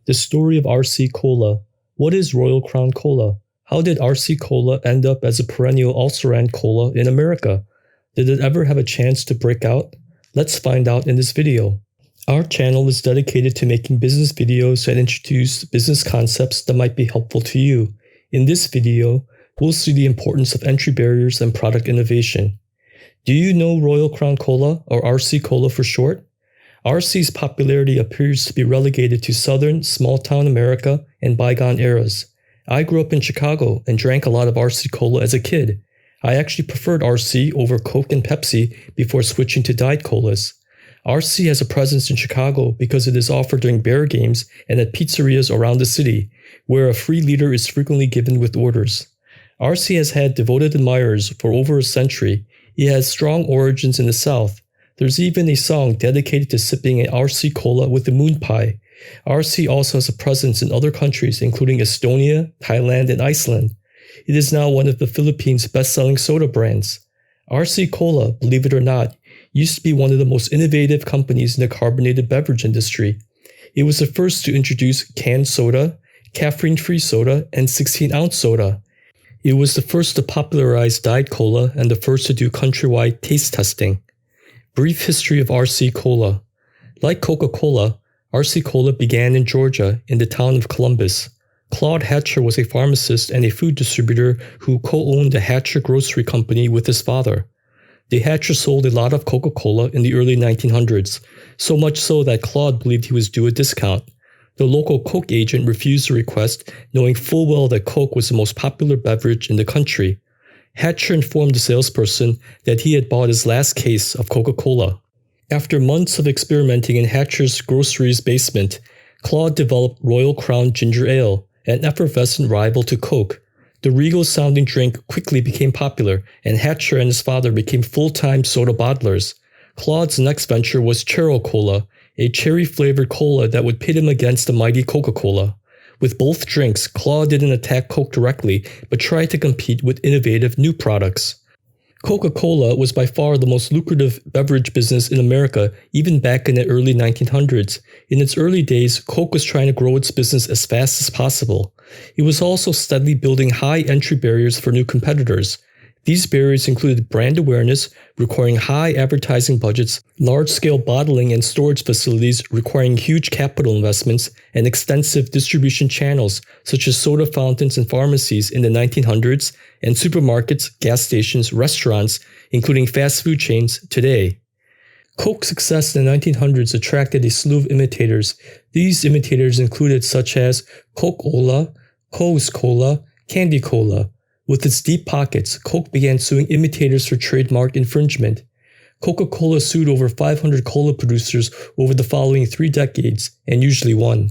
The story of RC Cola. What is Royal Crown Cola? How did RC Cola end up as a perennial also-ran cola in America? Did it ever have a chance to break out? Let's find out in this video. Our channel is dedicated to making business videos that introduce business concepts that might be helpful to you. In this video, we'll see the importance of entry barriers and product innovation. Do you know Royal Crown Cola, or RC Cola for short? RC's popularity appears to be relegated to southern, small-town America and bygone eras. I grew up in Chicago and drank a lot of RC Cola as a kid. I actually preferred RC over Coke and Pepsi before switching to Diet Colas. RC has a presence in Chicago because it is offered during Bear games and at pizzerias around the city, where a free liter is frequently given with orders. RC has had devoted admirers for over a century. It has strong origins in the South. There's even a song dedicated to sipping an RC Cola with a moon pie. RC also has a presence in other countries including Estonia, Thailand, and Iceland. It is now one of the Philippines' best-selling soda brands. RC Cola, believe it or not, used to be one of the most innovative companies in the carbonated beverage industry. It was the first to introduce canned soda, caffeine-free soda, and 16-ounce soda. It was the first to popularize Diet Cola and the first to do countrywide taste testing. Brief history of RC Cola. Like Coca-Cola, RC Cola began in Georgia in the town of Columbus. Claude Hatcher was a pharmacist and a food distributor who co-owned the Hatcher Grocery Company with his father. The Hatcher sold a lot of Coca-Cola in the early 1900s, so much so that Claude believed he was due a discount. The local Coke agent refused the request, knowing full well that Coke was the most popular beverage in the country. Hatcher informed the salesperson that he had bought his last case of Coca-Cola. After months of experimenting in Hatcher's grocery's basement, Claude developed Royal Crown Ginger Ale, an effervescent rival to Coke. The regal-sounding drink quickly became popular, and Hatcher and his father became full-time soda bottlers. Claude's next venture was Chero Cola, a cherry-flavored cola that would pit him against the mighty Coca-Cola. With both drinks, Claude didn't attack Coke directly, but tried to compete with innovative new products. Coca-Cola was by far the most lucrative beverage business in America, even back in the early 1900s. In its early days, Coke was trying to grow its business as fast as possible. It was also steadily building high entry barriers for new competitors. These barriers included brand awareness, requiring high advertising budgets, large-scale bottling and storage facilities requiring huge capital investments, and extensive distribution channels such as soda fountains and pharmacies in the 1900s, and supermarkets, gas stations, restaurants, including fast food chains today. Coke's success in the 1900s attracted a slew of imitators. These imitators included such as Coke-Ola, Co's Cola, Candy Cola. With its deep pockets, Coke began suing imitators for trademark infringement. Coca-Cola sued over 500 cola producers over the following 3 decades, and usually won.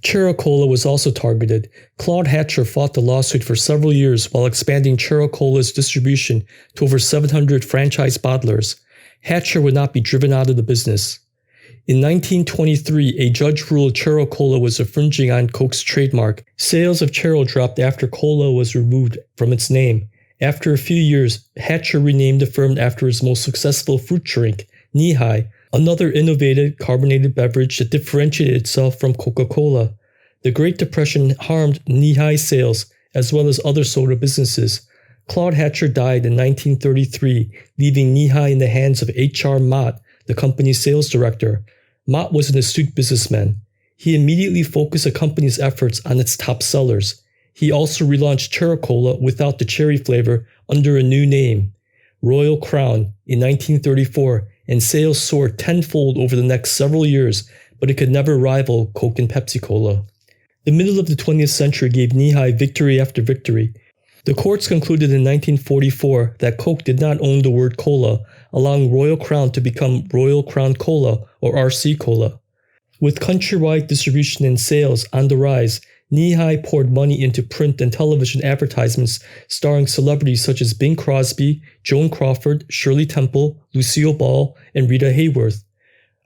Chero Cola was also targeted. Claude Hatcher fought the lawsuit for several years while expanding Chero Cola's distribution to over 700 franchise bottlers. Hatcher would not be driven out of the business. In 1923, a judge ruled Chero Cola was infringing on Coke's trademark. Sales of Chero dropped after cola was removed from its name. After a few years, Hatcher renamed the firm after his most successful fruit drink, Knee-High, another innovative carbonated beverage that differentiated itself from Coca-Cola. The Great Depression harmed Knee-High sales, as well as other soda businesses. Claude Hatcher died in 1933, leaving Knee-High in the hands of H.R. Mott, the company's sales director. Mott was an astute businessman. He immediately focused the company's efforts on its top sellers. He also relaunched Chero Cola without the cherry flavor under a new name, Royal Crown, in 1934, and sales soared tenfold over the next several years, but it could never rival Coke and Pepsi Cola. The middle of the 20th century gave Knee-High victory after victory. The courts concluded in 1944 that Coke did not own the word cola, allowing Royal Crown to become Royal Crown Cola, or RC Cola. With countrywide distribution and sales on the rise, Knee-High poured money into print and television advertisements starring celebrities such as Bing Crosby, Joan Crawford, Shirley Temple, Lucille Ball, and Rita Hayworth.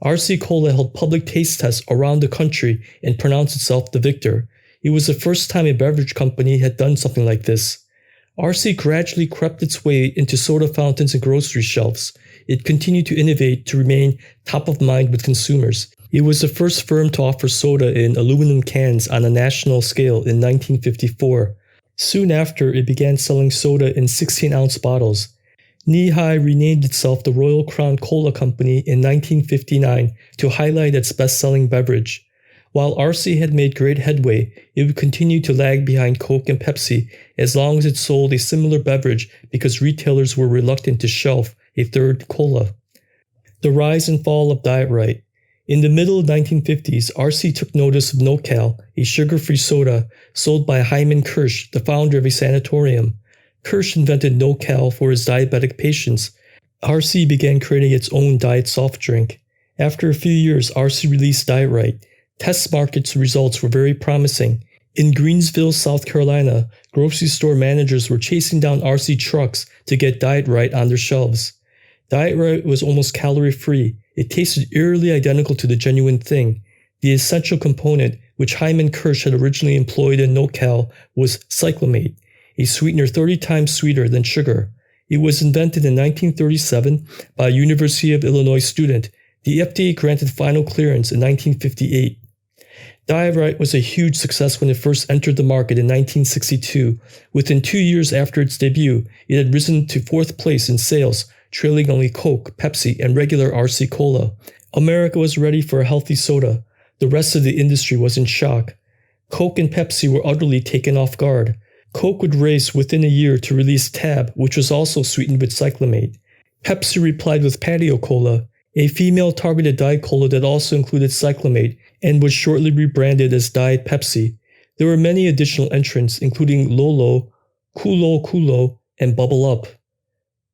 RC Cola held public taste tests around the country and pronounced itself the victor. It was the first time a beverage company had done something like this. RC gradually crept its way into soda fountains and grocery shelves. It continued to innovate to remain top of mind with consumers. It was the first firm to offer soda in aluminum cans on a national scale in 1954. Soon after, it began selling soda in 16-ounce bottles. Knee-High renamed itself the Royal Crown Cola Company in 1959 to highlight its best-selling beverage. While RC had made great headway, it would continue to lag behind Coke and Pepsi as long as it sold a similar beverage because retailers were reluctant to shelf a third cola. The rise and fall of Diet Right. In the middle of the 1950s, RC took notice of NoCal, a sugar-free soda sold by Hyman Kirsch, the founder of a sanatorium. Kirsch invented NoCal for his diabetic patients. RC began creating its own diet soft drink. After a few years, RC released Diet Right. Test markets results were very promising. In Greensville, South Carolina, grocery store managers were chasing down RC trucks to get Diet Right on their shelves. Diet Right was almost calorie-free. It tasted eerily identical to the genuine thing. The essential component, which Hyman Kirsch had originally employed in NoCal, was cyclamate, a sweetener 30 times sweeter than sugar. It was invented in 1937 by a University of Illinois student. The FDA granted final clearance in 1958. Diet Right was a huge success when it first entered the market in 1962. Within 2 years after its debut, it had risen to 4th place in sales, trailing only Coke, Pepsi, and regular RC Cola. America was ready for a healthy soda. The rest of the industry was in shock. Coke and Pepsi were utterly taken off guard. Coke would race within a year to release Tab, which was also sweetened with cyclamate. Pepsi replied with Patio Cola, a female-targeted Diet Cola that also included cyclamate and was shortly rebranded as Diet Pepsi. There were many additional entrants, including Lolo, Kulo, and Bubble Up.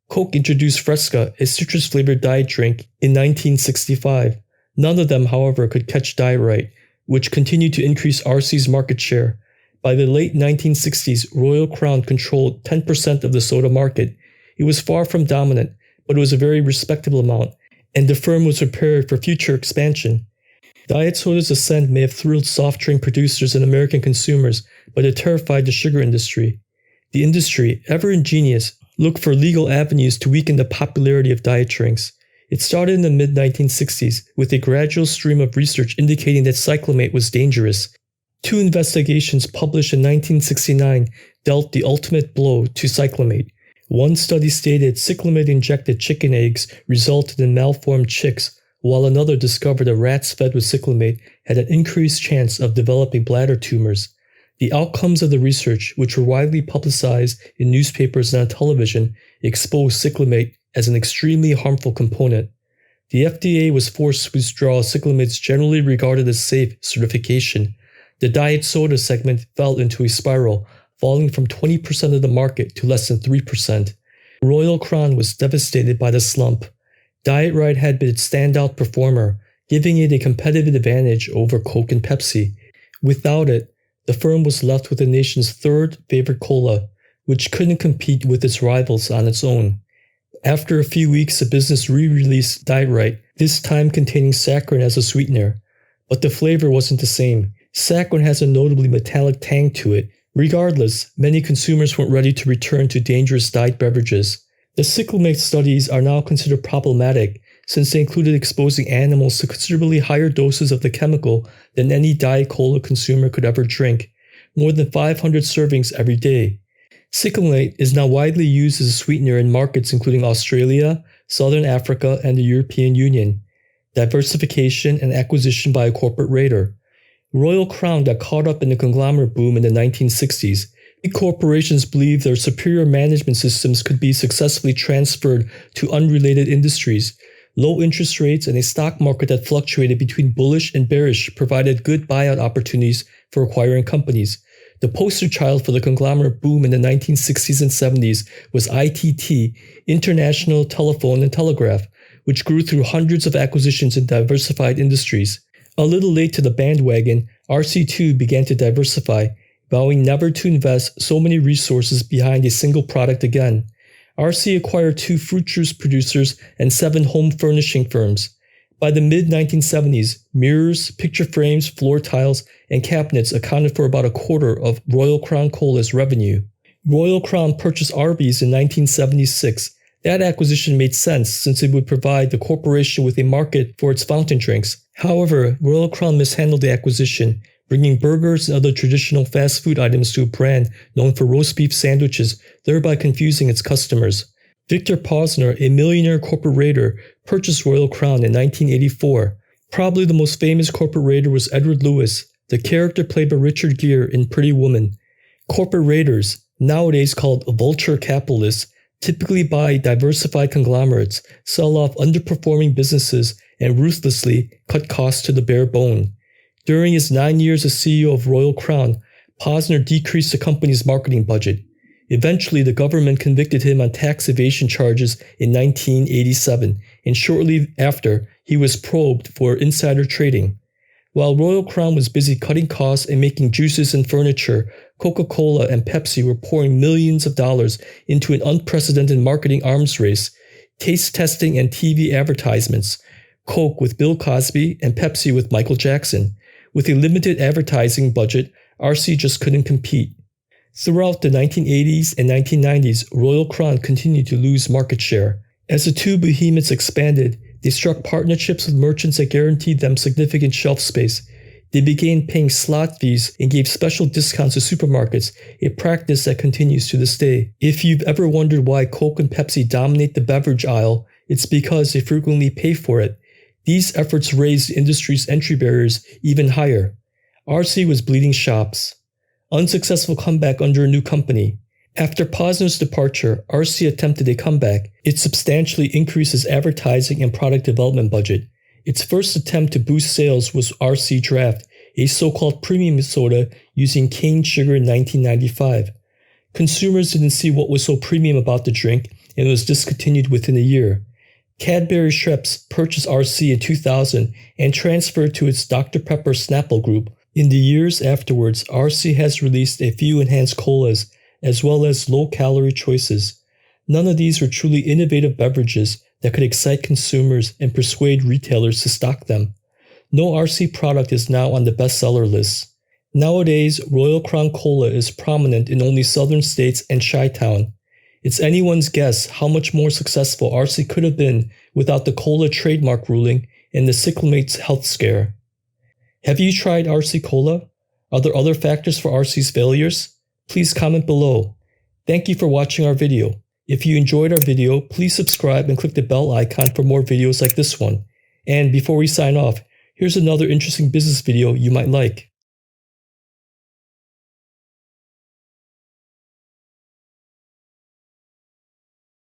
Coke introduced Fresca, a citrus-flavored diet drink, in 1965. None of them, however, could catch Diet Right, which continued to increase RC's market share. By the late 1960s, Royal Crown controlled 10% of the soda market. It was far from dominant, but it was a very respectable amount, and the firm was prepared for future expansion. Diet soda's ascent may have thrilled soft drink producers and American consumers, but it terrified the sugar industry. The industry, ever ingenious, looked for legal avenues to weaken the popularity of diet drinks. It started in the mid-1960s with a gradual stream of research indicating that cyclamate was dangerous. 2 investigations published in 1969 dealt the ultimate blow to cyclamate. One study stated cyclamate-injected chicken eggs resulted in malformed chicks, while another discovered that rats fed with cyclamate had an increased chance of developing bladder tumors. The outcomes of the research, which were widely publicized in newspapers and on television, exposed cyclamate as an extremely harmful component. The FDA was forced to withdraw cyclamate's generally regarded as safe certification. The diet soda segment fell into a spiral, falling from 20% of the market to less than 3%. Royal Crown was devastated by the slump. Diet Right had been its standout performer, giving it a competitive advantage over Coke and Pepsi. Without it, the firm was left with the nation's 3rd favorite cola, which couldn't compete with its rivals on its own. After a few weeks, the business re-released Diet Right, this time containing saccharin as a sweetener. But the flavor wasn't the same. Saccharin has a notably metallic tang to it. Regardless, many consumers weren't ready to return to dangerous diet beverages. The cyclamate studies are now considered problematic since they included exposing animals to considerably higher doses of the chemical than any Diet Cola consumer could ever drink, more than 500 servings every day. Cyclamate is now widely used as a sweetener in markets including Australia, Southern Africa, and the European Union. Diversification and acquisition by a corporate raider. Royal Crown got caught up in the conglomerate boom in the 1960s. Big corporations believed their superior management systems could be successfully transferred to unrelated industries. Low interest rates and a stock market that fluctuated between bullish and bearish provided good buyout opportunities for acquiring companies. The poster child for the conglomerate boom in the 1960s and 70s was ITT, International Telephone and Telegraph, which grew through hundreds of acquisitions in diversified industries. A little late to the bandwagon, RC2 began to diversify, vowing never to invest so many resources behind a single product again. RC acquired 2 fruit juice producers and 7 home furnishing firms. By the mid-1970s, mirrors, picture frames, floor tiles, and cabinets accounted for about a quarter of Royal Crown Cola's revenue. Royal Crown purchased Arby's in 1976. That acquisition made sense since it would provide the corporation with a market for its fountain drinks. However, Royal Crown mishandled the acquisition, bringing burgers and other traditional fast food items to a brand known for roast beef sandwiches, thereby confusing its customers. Victor Posner, a millionaire corporate raider, purchased Royal Crown in 1984. Probably the most famous corporate raider was Edward Lewis, the character played by Richard Gere in Pretty Woman. Corporate raiders, nowadays called vulture capitalists, typically buy diversified conglomerates, sell off underperforming businesses, and ruthlessly cut costs to the bare bone. During his 9 years as CEO of Royal Crown, Posner decreased the company's marketing budget. Eventually, the government convicted him on tax evasion charges in 1987, and shortly after, he was probed for insider trading. While Royal Crown was busy cutting costs and making juices and furniture, Coca-Cola and Pepsi were pouring millions of dollars into an unprecedented marketing arms race, taste testing and TV advertisements, Coke with Bill Cosby and Pepsi with Michael Jackson. With a limited advertising budget, RC just couldn't compete. Throughout the 1980s and 1990s, Royal Crown continued to lose market share. As the two behemoths expanded, they struck partnerships with merchants that guaranteed them significant shelf space. They began paying slot fees and gave special discounts to supermarkets, a practice that continues to this day. If you've ever wondered why Coke and Pepsi dominate the beverage aisle, it's because they frequently pay for it. These efforts raised the industry's entry barriers even higher. RC was bleeding shops. Unsuccessful comeback under a new company. After Posner's departure, RC attempted a comeback. It substantially increased its advertising and product development budget. Its first attempt to boost sales was RC Draft, a so-called premium soda using cane sugar in 1995. Consumers didn't see what was so premium about the drink, and it was discontinued within a year. Cadbury Schweppes purchased RC in 2000 and transferred to its Dr. Pepper Snapple group. In the years afterwards, RC has released a few enhanced colas, as well as low-calorie choices. None of these were truly innovative beverages that could excite consumers and persuade retailers to stock them. No RC product is now on the bestseller list. Nowadays, Royal Crown Cola is prominent in only southern states and Chi-Town. It's anyone's guess how much more successful RC could have been without the cola trademark ruling and the cyclamates health scare. Have you tried RC Cola? Are there other factors for RC's failures? Please comment below. Thank you for watching our video. If you enjoyed our video, please subscribe and click the bell icon for more videos like this one. And before we sign off, here's another interesting business video you might like.